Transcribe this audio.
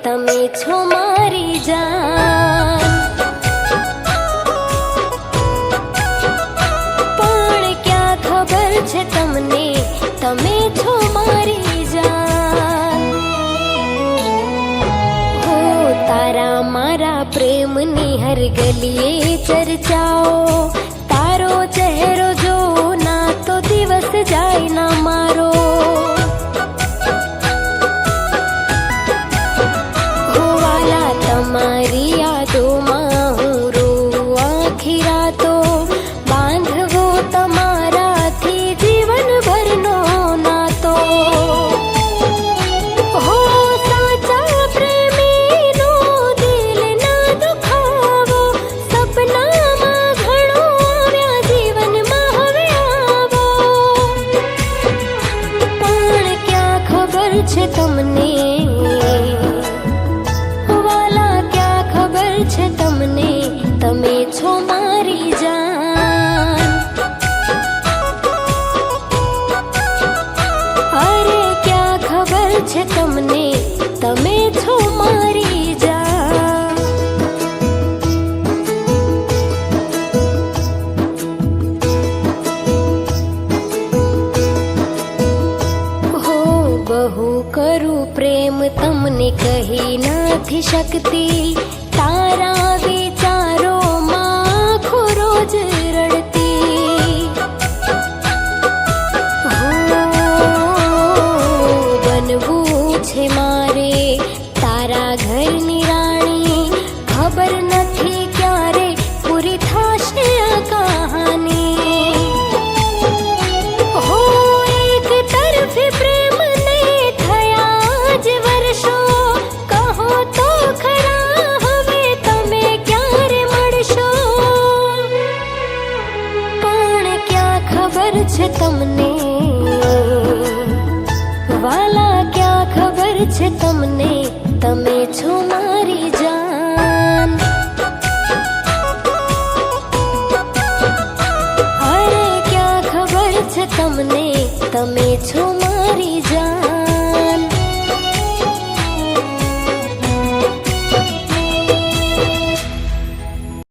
તમે છો મારી જાન. પણ ક્યાં ખબર છે તમને, તમે છો મારી જાન. હો તારા મારા પ્રેમની હર ગલીએ ચર્ચાઓ, તારો ચહેરો જો ના તો દિવસ જાય ના મારો. તમારી યાદોમાં હું રોઉં આખી રાતો, બાંધવો તમારાથી જીવનભરનો નાતો. હો સાચા પ્રેમીનો દિલ ના દુખાવો, સપનામાં ઘણો આવ્યા જીવનમાં હવે આવો. પણ ક્યાં ખબર છે તમને, છે તમને, તમે છો મારી જાન. અરે ક્યાં ખબર છે તમને, તમે છો મારી જાન. હો બહુ કરું પ્રેમ તમને કહી નથી શકતી, તારા વિચારોમાં આંખો રોજ રડતી. બનવું છે મારે તારા ઘરની રાણી, ખબર નથી ક્યારે પૂરી થશે આ કહાની. હો એક તરફી પ્રેમ ને થયા જ વર્ષો, કહો તો ખરા છે તમને વાલા, ક્યાં ખબર છે તમને, તમે છો મારી જાન. અરે ક્યાં ખબર છે તમને, તમે છો મારી જાન.